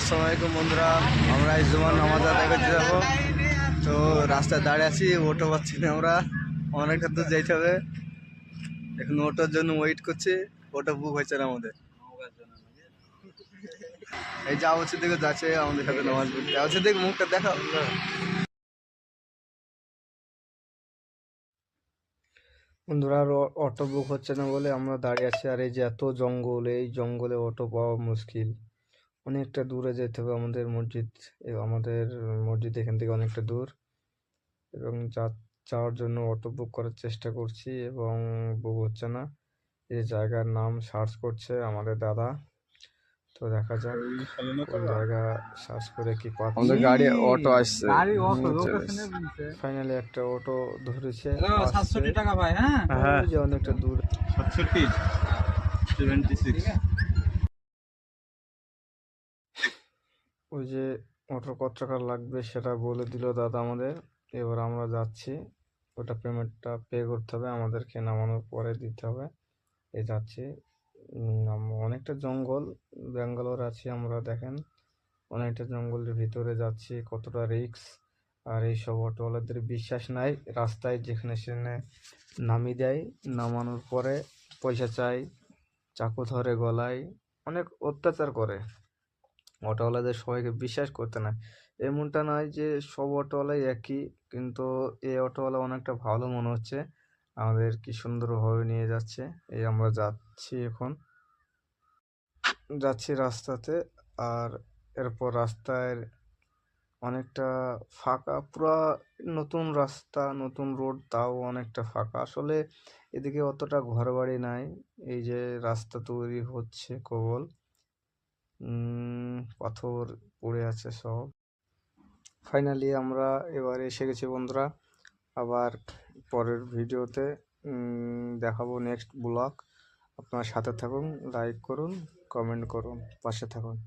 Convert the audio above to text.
আসসালামু আলাইকুম বন্ধুরা, আমরা এই জুমার নামাজ আদায় করতে যাবো। তো রাস্তায় দাঁড়িয়ে আছি, অটো পাচ্ছি না, আমরা অনেকটা দূর যাইতে হবে। এখন অটোর জন্য ওয়েট করছি, অটো বুক হয়েছে না আমাদের। এই যে হচ্ছে দিকে যাচ্ছে আমাদের সাথে নামাজ পড়তে, হচ্ছে দিকে মুখটা দেখা। বন্ধুরা আর অটো বুক হচ্ছে না বলে আমরা দাঁড়িয়ে আছি। আর এই যে এত জঙ্গল, এই জঙ্গলে অটো পাওয়া মুশকিল, অনেকটা দূরে যেতে হবে আমাদের মসজিদ। আমাদের মসজিদ এখান থেকে অনেকটা দূর, এবং যাওয়ার জন্য অটো বুক করার চেষ্টা করছি এবং বুক হচ্ছে না। এই জায়গার নাম সার্চ করছে আমাদের দাদা, তো দেখা যাক কোন জায়গা সার্চ করে কি পাচ্ছি। আমাদের গাড়ি অটো আসছে, ফাইনালি একটা অটো ধরেছে। 760 টাকা ভাই। হ্যাঁ হ্যাঁ, যে অনেকটা দূর। 76 ওই যে অটো কত টাকা লাগবে সেটা বলে দিল দাদা আমাদের। এবার আমরা যাচ্ছি, ওটা পেমেন্টটা পে করতে হবে আমাদেরকে, নামানোর পরে দিতে হবে। এই যাচ্ছি। অনেকটা জঙ্গল, ব্যাঙ্গালোর আছি আমরা, দেখেন অনেকটা জঙ্গলের ভিতরে যাচ্ছি, কতটা রিস্ক। আর এইসব অটোওয়ালাদের বিশ্বাস নাই, রাস্তায় যেখানে সেখানে নামিয়ে দেয়, নামানোর পরে পয়সা চাই, চাকু ধরে গলায়, অনেক অত্যাচার করে। অটোওয়ালাদের সবাইকে বিশ্বাস করতে নাই। এমনটা নয় যে সব অটোওয়ালাই একই, কিন্তু এই অটোওয়ালা অনেকটা ভালো মনে হচ্ছে, আমাদের কি সুন্দরভাবে নিয়ে যাচ্ছে। এই আমরা যাচ্ছি, এখন যাচ্ছি রাস্তাতে। আর এরপর রাস্তায় অনেকটা ফাঁকা, পুরা নতুন রাস্তা, নতুন রোড, তাও অনেকটা ফাঁকা। আসলে এদিকে অতটা ঘরবাড়ি নাই, এই যে রাস্তা তৈরি হচ্ছে কেবল, পাথর পড়ে আছে সব। ফাইনালি আমরা এবার এসে গেছি বন্ধুরা। আবার পরের ভিডিওতে দেখাবো নেক্সট ব্লগ। আপনার সাথে থাকুন, লাইক করুন, কমেন্ট করুন, পাশে থাকুন।